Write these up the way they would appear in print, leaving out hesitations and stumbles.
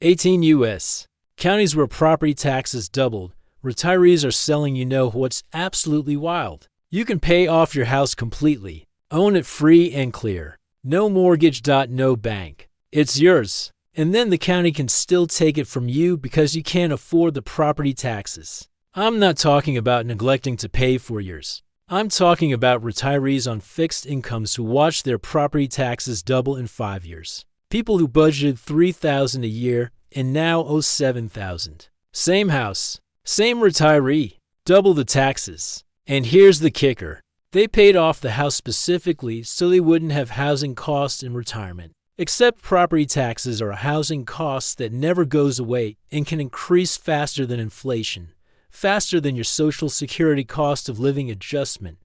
18 U.S. counties where property taxes doubled. Retirees are selling what's absolutely wild. You can pay off your house completely. Own it free and clear. No mortgage. No bank. It's yours. And then the county can still take it from you because you can't afford the property taxes. I'm not talking about neglecting to pay for yours. I'm talking about retirees on fixed incomes who watch their property taxes double in 5 years. People who budgeted $3,000 a year and now owe $7,000. Same house, same retiree, double the taxes. And here's the kicker. They paid off the house specifically so they wouldn't have housing costs in retirement. Except property taxes are a housing cost that never goes away and can increase faster than inflation, faster than your Social Security cost of living adjustment,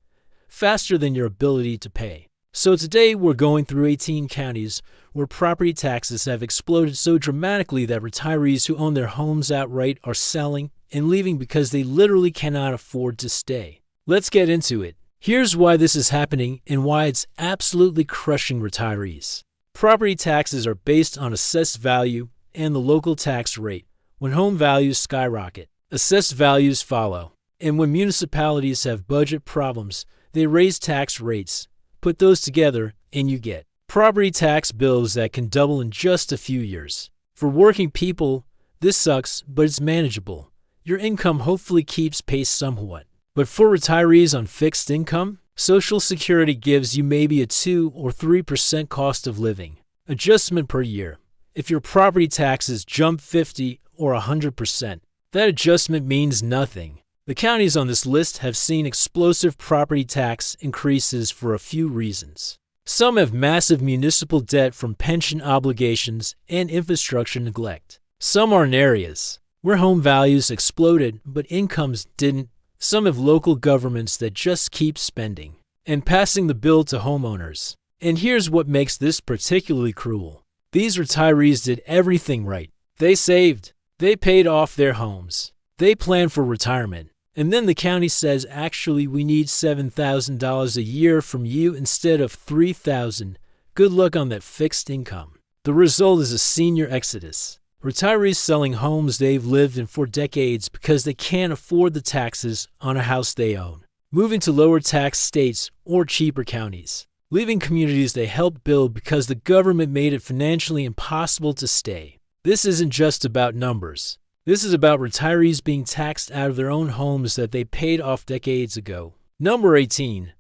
faster than your ability to pay. So today we're going through 18 counties where property taxes have exploded so dramatically that retirees who own their homes outright are selling and leaving because they literally cannot afford to stay. Let's get into it. Here's why this is happening and why it's absolutely crushing retirees. Property taxes are based on assessed value and the local tax rate. When home values skyrocket, assessed values follow. And when municipalities have budget problems, they raise tax rates. Put those together and you get property tax bills that can double in just a few years. For working people, this sucks, but it's manageable. Your income hopefully keeps pace somewhat. But for retirees on fixed income, Social Security gives you maybe a 2 or 3% cost of living adjustment per year. If your property taxes jump 50 or 100%, that adjustment means nothing. The counties on this list have seen explosive property tax increases for a few reasons. Some have massive municipal debt from pension obligations and infrastructure neglect. Some are in areas where home values exploded but incomes didn't. Some have local governments that just keep spending and passing the bill to homeowners. And here's what makes this particularly cruel. These retirees did everything right. They saved. They paid off their homes. They planned for retirement. And then the county says, actually, we need $7,000 a year from you instead of $3,000. Good luck on that fixed income. The result is a senior exodus. Retirees selling homes they've lived in for decades because they can't afford the taxes on a house they own, moving to lower tax states or cheaper counties, leaving communities they helped build because the government made it financially impossible to stay. This isn't just about numbers. This is about retirees being taxed out of their own homes that they paid off decades ago. Number 18.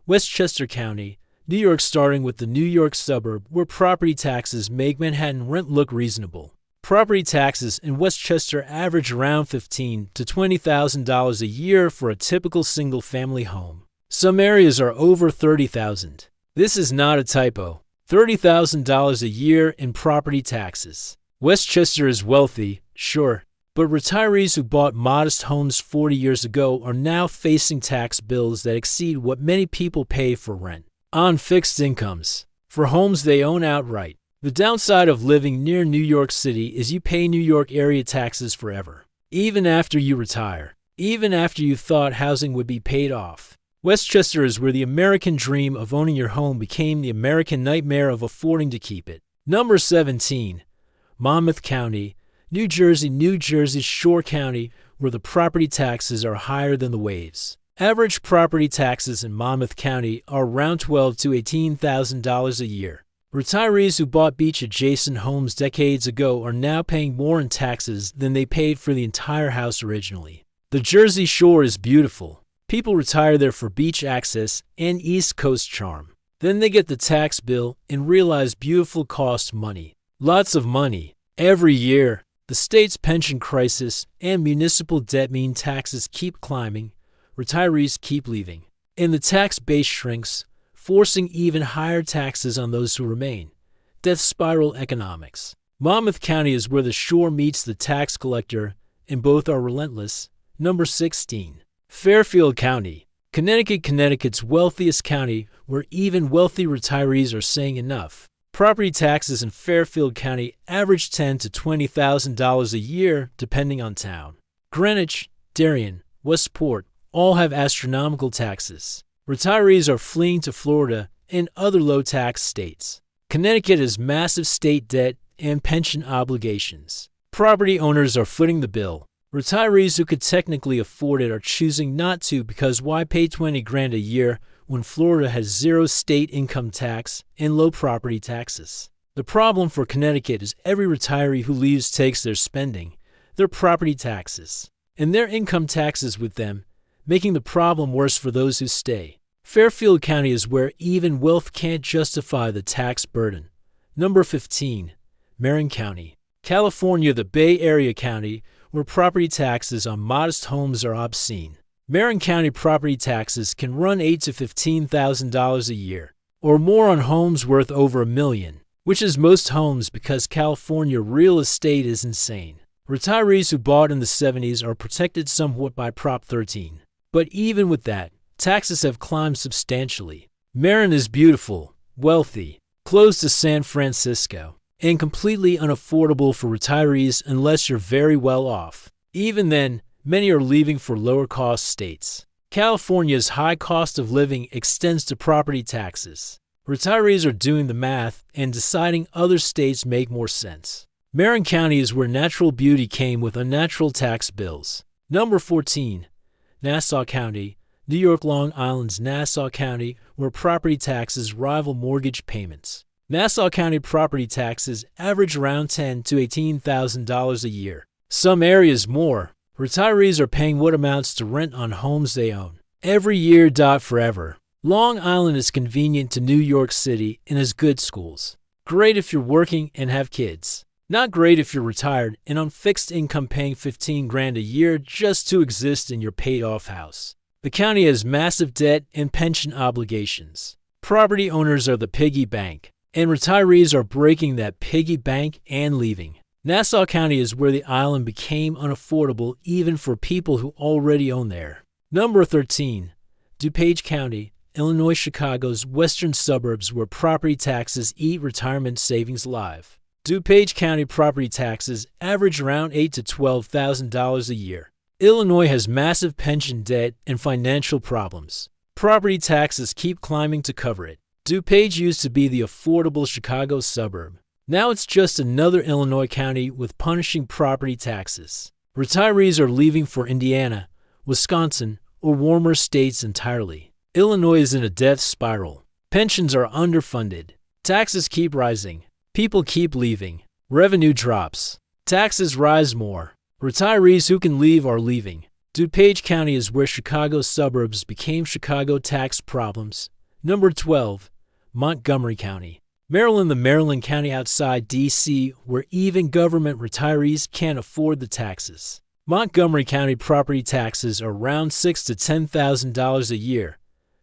Westchester County, New York, starting with the New York suburb where property taxes make Manhattan rent look reasonable. Property taxes in Westchester average around $15,000 to $20,000 a year for a typical single-family home. Some areas are over $30,000. This is not a typo. $30,000 a year in property taxes. Westchester is wealthy, sure, but retirees who bought modest homes 40 years ago are now facing tax bills that exceed what many people pay for rent. On fixed incomes, for homes they own outright. The downside of living near New York City is you pay New York area taxes forever, even after you retire, even after you thought housing would be paid off. Westchester is where the American dream of owning your home became the American nightmare of affording to keep it. Number 17. Monmouth County, New Jersey. New Jersey's Shore County, where the property taxes are higher than the waves. Average property taxes in Monmouth County are around $12,000 to $18,000 a year. Retirees who bought beach-adjacent homes decades ago are now paying more in taxes than they paid for the entire house originally. The Jersey Shore is beautiful. People retire there for beach access and East Coast charm. Then they get the tax bill and realize beautiful costs money. Lots of money. Every year, the state's pension crisis and municipal debt mean taxes keep climbing, retirees keep leaving, and the tax base shrinks, forcing even higher taxes on those who remain. Death spiral economics. Monmouth County is where the shore meets the tax collector, and both are relentless. Number 16. Fairfield County, Connecticut. Connecticut's wealthiest county, where even wealthy retirees are saying enough. Property taxes in Fairfield County average $10,000 to $20,000 a year, depending on town. Greenwich, Darien, Westport all have astronomical taxes. Retirees are fleeing to Florida and other low-tax states. Connecticut has massive state debt and pension obligations. Property owners are footing the bill. Retirees who could technically afford it are choosing not to because why pay 20 grand a year when Florida has zero state income tax and low property taxes? The problem for Connecticut is every retiree who leaves takes their spending, their property taxes, and their income taxes with them, making the problem worse for those who stay. Fairfield County is where even wealth can't justify the tax burden. Number 15. Marin County. California, the Bay Area county where property taxes on modest homes are obscene. Marin County property taxes can run $8,000 to $15,000 a year, or more on homes worth over $1 million, which is most homes because California real estate is insane. Retirees who bought in the 70s are protected somewhat by Prop 13. But even with that, taxes have climbed substantially. Marin is beautiful, wealthy, close to San Francisco, and completely unaffordable for retirees unless you're very well off. Even then, many are leaving for lower-cost states. California's high cost of living extends to property taxes. Retirees are doing the math and deciding other states make more sense. Marin County is where natural beauty came with unnatural tax bills. Number 14. Nassau County, New York, Long Island's Nassau County, where property taxes rival mortgage payments. Nassau County property taxes average around $10,000 to $18,000 a year. Some areas more. Retirees are paying what amounts to rent on homes they own. Every year. Forever. Long Island is convenient to New York City and has good schools. Great if you're working and have kids. Not great if you're retired and on fixed income paying 15 grand a year just to exist in your paid-off house. The county has massive debt and pension obligations. Property owners are the piggy bank, and retirees are breaking that piggy bank and leaving. Nassau County is where the island became unaffordable even for people who already own there. Number 13. DuPage County, Illinois, Chicago's western suburbs where property taxes eat retirement savings alive. DuPage County property taxes average around $8,000 to $12,000 a year. Illinois has massive pension debt and financial problems. Property taxes keep climbing to cover it. DuPage used to be the affordable Chicago suburb. Now it's just another Illinois county with punishing property taxes. Retirees are leaving for Indiana, Wisconsin, or warmer states entirely. Illinois is in a death spiral. Pensions are underfunded. Taxes keep rising. People keep leaving. Revenue drops. Taxes rise more. Retirees who can leave are leaving. DuPage County is where Chicago suburbs became Chicago tax problems. Number 12. Montgomery County. Maryland, the Maryland county outside D.C., where even government retirees can't afford the taxes. Montgomery County property taxes are around $6,000 to $10,000 a year,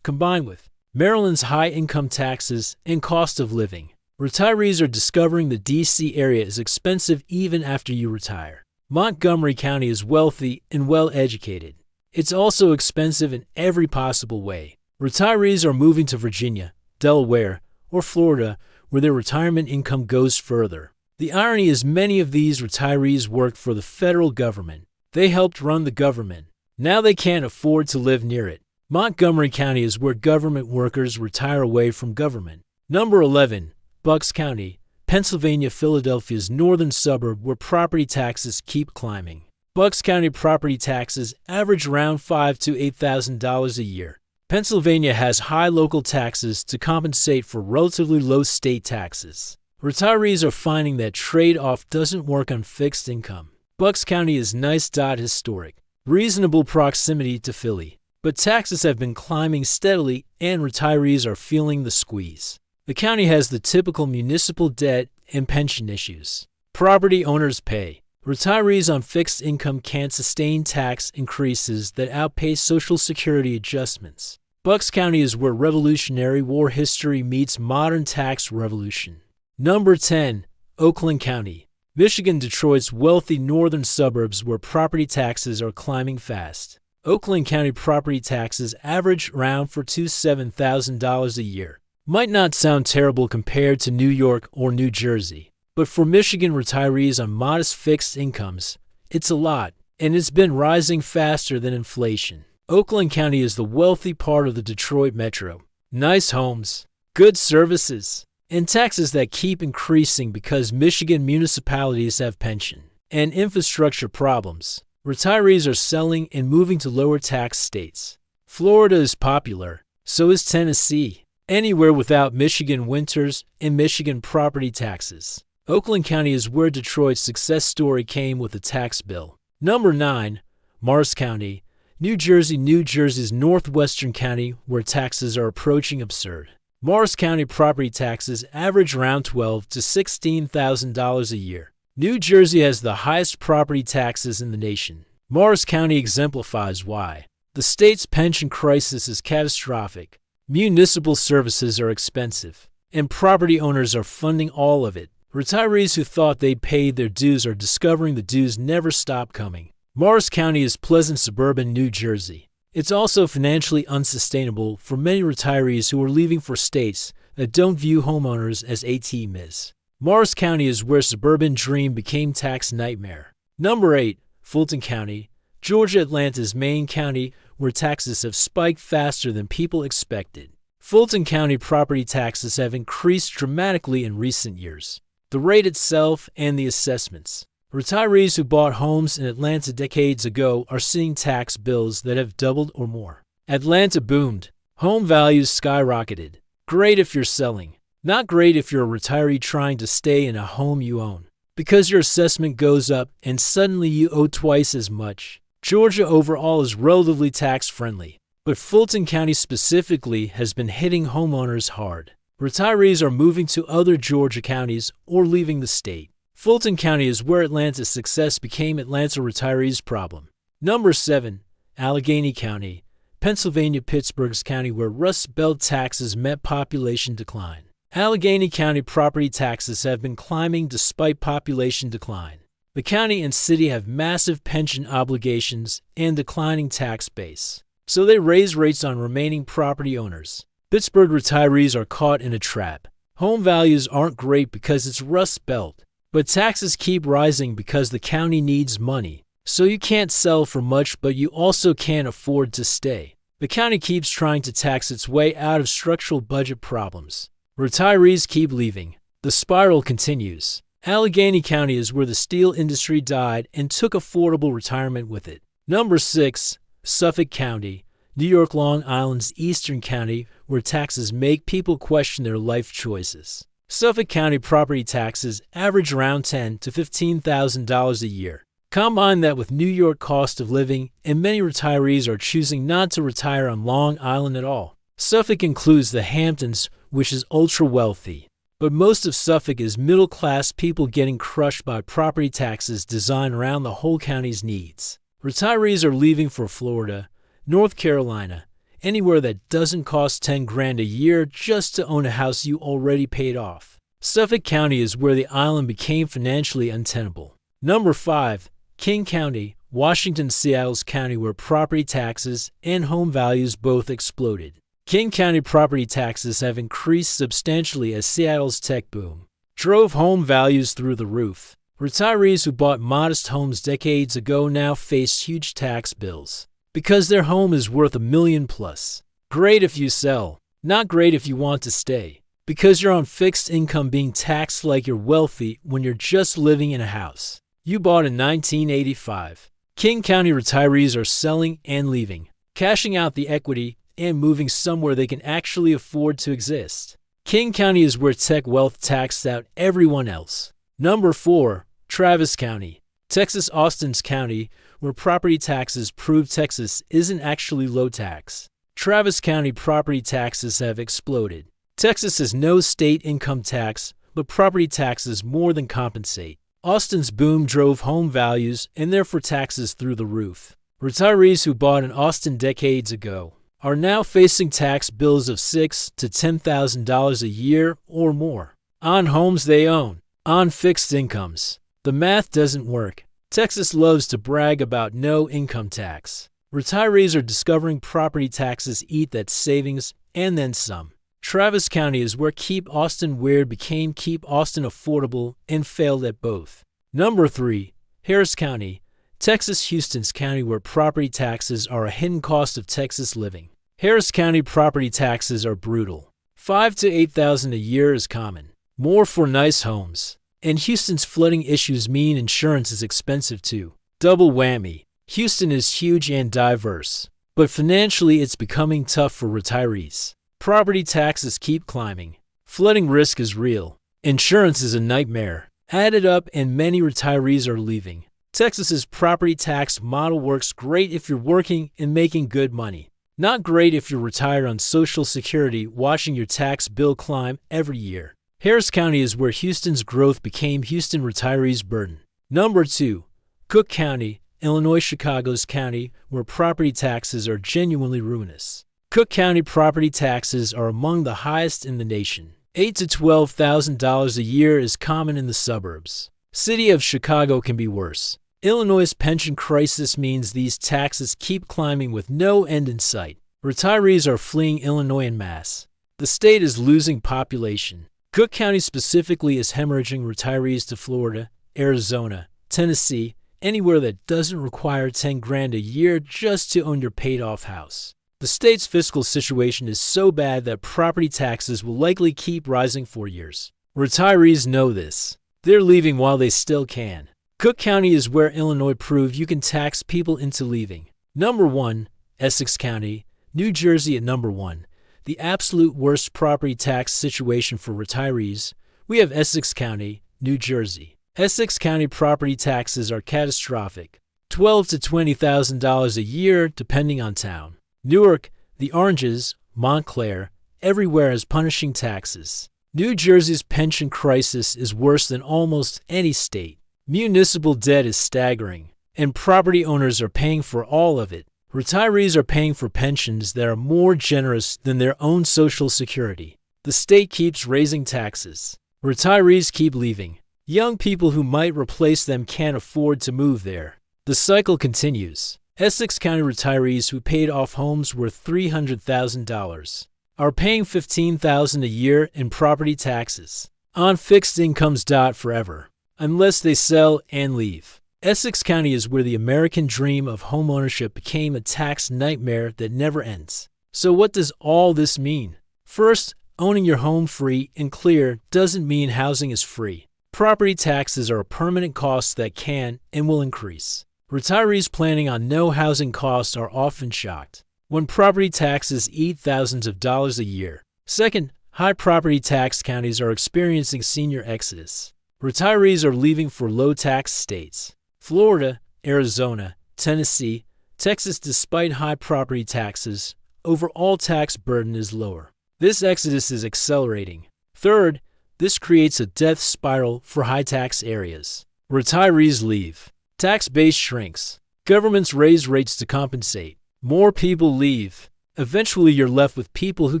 combined with Maryland's high income taxes and cost of living. Retirees are discovering the D.C. area is expensive even after you retire. Montgomery County is wealthy and well-educated. It's also expensive in every possible way. Retirees are moving to Virginia, Delaware, or Florida, where their retirement income goes further. The irony is many of these retirees worked for the federal government. They helped run the government. Now they can't afford to live near it. Montgomery County is where government workers retire away from government. Number 11. Bucks County, Pennsylvania, Philadelphia's northern suburb where property taxes keep climbing. Bucks County property taxes average around $5,000 to $8,000 a year. Pennsylvania has high local taxes to compensate for relatively low state taxes. Retirees are finding that trade-off doesn't work on fixed income. Bucks County is nice. Historic, reasonable proximity to Philly, but taxes have been climbing steadily and retirees are feeling the squeeze. The county has the typical municipal debt and pension issues. Property owners pay. Retirees on fixed income can't sustain tax increases that outpace Social Security adjustments. Bucks County is where Revolutionary War history meets modern tax revolution. Number 10. Oakland County, Michigan, Detroit's wealthy northern suburbs where property taxes are climbing fast. Oakland County property taxes average around $4,000 to $7,000 a year. Might not sound terrible compared to New York or New Jersey, but for Michigan retirees on modest fixed incomes, it's a lot, and it's been rising faster than inflation. Oakland County is the wealthy part of the Detroit metro. Nice homes, good services, and taxes that keep increasing because Michigan municipalities have pension and infrastructure problems. Retirees are selling and moving to lower tax states. Florida is popular, so is Tennessee. Anywhere without Michigan winters and Michigan property taxes. Oakland County is where Detroit's success story came with a tax bill. Number 9. Morris County, New Jersey. New Jersey's northwestern county where taxes are approaching absurd. Morris County property taxes average around $12,000 to $16,000 a year. New Jersey has the highest property taxes in the nation. Morris County exemplifies why. The state's pension crisis is catastrophic. Municipal services are expensive, and property owners are funding all of it. Retirees who thought they paid their dues are discovering the dues never stop coming. Morris County is pleasant suburban New Jersey. It's also financially unsustainable for many retirees who are leaving for states that don't view homeowners as ATMs. Morris County is where suburban dream became tax nightmare. Number 8. Fulton County, Georgia. Atlanta's main county where taxes have spiked faster than people expected. Fulton County property taxes have increased dramatically in recent years. The rate itself and the assessments. Retirees who bought homes in Atlanta decades ago are seeing tax bills that have doubled or more. Atlanta boomed. Home values skyrocketed. Great if you're selling. Not great if you're a retiree trying to stay in a home you own. Because your assessment goes up and suddenly you owe twice as much. Georgia overall is relatively tax-friendly, but Fulton County specifically has been hitting homeowners hard. Retirees are moving to other Georgia counties or leaving the state. Fulton County is where Atlanta's success became Atlanta retirees' problem. Number 7. Allegheny County, Pennsylvania. Pittsburgh's county where Rust Belt taxes met population decline. Allegheny County property taxes have been climbing despite population decline. The county and city have massive pension obligations and declining tax base, so they raise rates on remaining property owners. Pittsburgh retirees are caught in a trap. Home values aren't great because it's Rust Belt, but taxes keep rising because the county needs money. So you can't sell for much, but you also can't afford to stay. The county keeps trying to tax its way out of structural budget problems. Retirees keep leaving. The spiral continues. Allegheny County is where the steel industry died and took affordable retirement with it. Number 6. Suffolk County, New York. Long Island's eastern county where taxes make people question their life choices. Suffolk County property taxes average around $10,000 to $15,000 a year. Combine that with New York cost of living, and many retirees are choosing not to retire on Long Island at all. Suffolk includes the Hamptons, which is ultra-wealthy. But most of Suffolk is middle-class people getting crushed by property taxes designed around the whole county's needs. Retirees are leaving for Florida, North Carolina, anywhere that doesn't cost $10,000 a year just to own a house you already paid off. Suffolk County is where the island became financially untenable. Number 5. King County, Washington. Seattle's county where property taxes and home values both exploded. King County property taxes have increased substantially as Seattle's tech boom drove home values through the roof. Retirees who bought modest homes decades ago now face huge tax bills because their home is worth $1 million plus. Great if you sell, not great if you want to stay, because you're on fixed income being taxed like you're wealthy when you're just living in a house you bought in 1985. King County retirees are selling and leaving, cashing out the equity and moving somewhere they can actually afford to exist. King County is where tech wealth taxed out everyone else. Number 4. Travis County, Texas. Austin's county where property taxes prove Texas isn't actually low tax. Travis County property taxes have exploded. Texas has no state income tax, but property taxes more than compensate. Austin's boom drove home values and therefore taxes through the roof. Retirees who bought in Austin decades ago are now facing tax bills of $6,000 to $10,000 a year or more on homes they own, on fixed incomes. The math doesn't work. Texas loves to brag about no income tax. Retirees are discovering property taxes eat that savings and then some. Travis County is where Keep Austin Weird became Keep Austin Affordable and failed at both. Number 3. Harris County, Texas. Houston's county where property taxes are a hidden cost of Texas living. Harris County property taxes are brutal. 5 to 8,000 a year is common. More for nice homes. And Houston's flooding issues mean insurance is expensive too. Double whammy. Houston is huge and diverse, but financially it's becoming tough for retirees. Property taxes keep climbing. Flooding risk is real. Insurance is a nightmare. Added up, and many retirees are leaving. Texas's property tax model works great if you're working and making good money. Not great if you're retired on Social Security watching your tax bill climb every year. Harris County is where Houston's growth became Houston retirees' burden. Number 2. Cook County, Illinois. Chicago's county where property taxes are genuinely ruinous. Cook County property taxes are among the highest in the nation. $8,000 to $12,000 a year is common in the suburbs. City of Chicago can be worse. Illinois' pension crisis means these taxes keep climbing with no end in sight. Retirees are fleeing Illinois en masse. The state is losing population. Cook County specifically is hemorrhaging retirees to Florida, Arizona, Tennessee, anywhere that doesn't require $10,000 a year just to own your paid-off house. The state's fiscal situation is so bad that property taxes will likely keep rising for years. Retirees know this. They're leaving while they still can. Cook County is where Illinois proved you can tax people into leaving. Number 1. Essex County, New Jersey at number 1. The absolute worst property tax situation for retirees. We have Essex County, New Jersey. Essex County property taxes are catastrophic. $12,000 to $20,000 a year depending on town. Newark, the Oranges, Montclair, everywhere is punishing taxes. New Jersey's pension crisis is worse than almost any state. Municipal debt is staggering, and property owners are paying for all of it. Retirees are paying for pensions that are more generous than their own Social Security. The state keeps raising taxes. Retirees keep leaving. Young people who might replace them can't afford to move there. The cycle continues. Essex County retirees who paid off homes worth $300,000 are paying $15,000 a year in property taxes on fixed incomes. Forever, unless they sell and leave. Essex County is where the American dream of homeownership became a tax nightmare that never ends. So what does all this mean? First, owning your home free and clear doesn't mean housing is free. Property taxes are a permanent cost that can and will increase. Retirees planning on no housing costs are often shocked when property taxes eat thousands of dollars a year. Second, high property tax counties are experiencing senior exodus. Retirees are leaving for low-tax states. Florida, Arizona, Tennessee, Texas. Despite high property taxes, overall tax burden is lower. This exodus is accelerating. Third, this creates a death spiral for high-tax areas. Retirees leave. Tax base shrinks. Governments raise rates to compensate. More people leave. Eventually, you're left with people who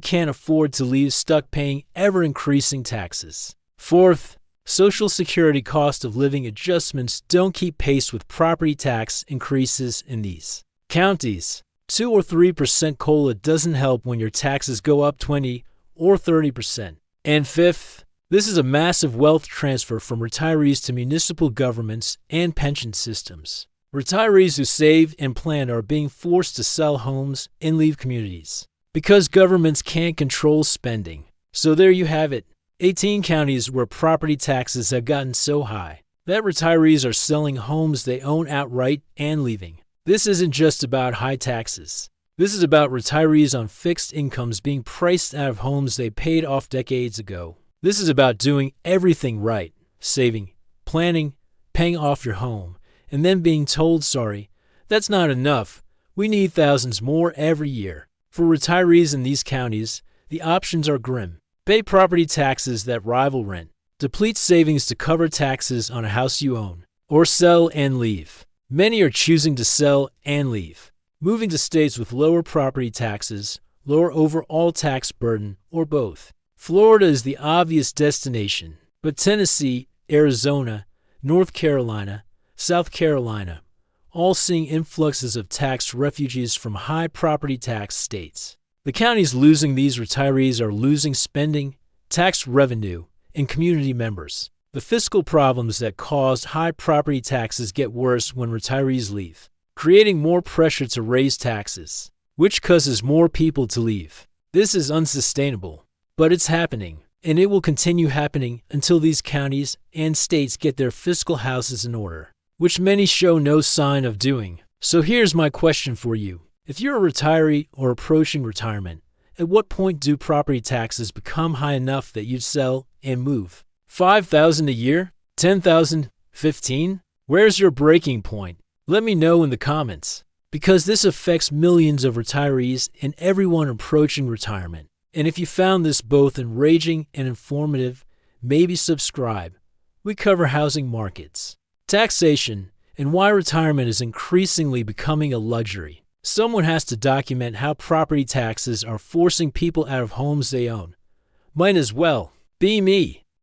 can't afford to leave, stuck paying ever-increasing taxes. Fourth, Social Security cost of living adjustments don't keep pace with property tax increases in these counties. 2 or 3% COLA doesn't help when your taxes go up 20 or 30%. And fifth, this is a massive wealth transfer from retirees to municipal governments and pension systems. Retirees who saved and planned are being forced to sell homes and leave communities because governments can't control spending. So there you have it. 18 counties where property taxes have gotten so high that retirees are selling homes they own outright and leaving. This isn't just about high taxes. This is about retirees on fixed incomes being priced out of homes they paid off decades ago. This is about doing everything right, saving, planning, paying off your home, and then being told, sorry, that's not enough. We need thousands more every year. For retirees in these counties, the options are grim. Pay property taxes that rival rent, deplete savings to cover taxes on a house you own, or sell and leave. Many are choosing to sell and leave, moving to states with lower property taxes, lower overall tax burden, or both. Florida is the obvious destination, but Tennessee, Arizona, North Carolina, South Carolina, all seeing influxes of tax refugees from high property tax states. The counties losing these retirees are losing spending, tax revenue, and community members. The fiscal problems that caused high property taxes get worse when retirees leave, creating more pressure to raise taxes, which causes more people to leave. This is unsustainable. But it's happening, and it will continue happening until these counties and states get their fiscal houses in order, which many show no sign of doing. So here's my question for you. If you're a retiree or approaching retirement, at what point do property taxes become high enough that you'd sell and move? $5,000 a year? $10,000? $15,000? Where's your breaking point? Let me know in the comments, because this affects millions of retirees and everyone approaching retirement. And if you found this both enraging and informative, maybe subscribe. We cover housing markets, taxation, and why retirement is increasingly becoming a luxury. Someone has to document how property taxes are forcing people out of homes they own. Might as well be me.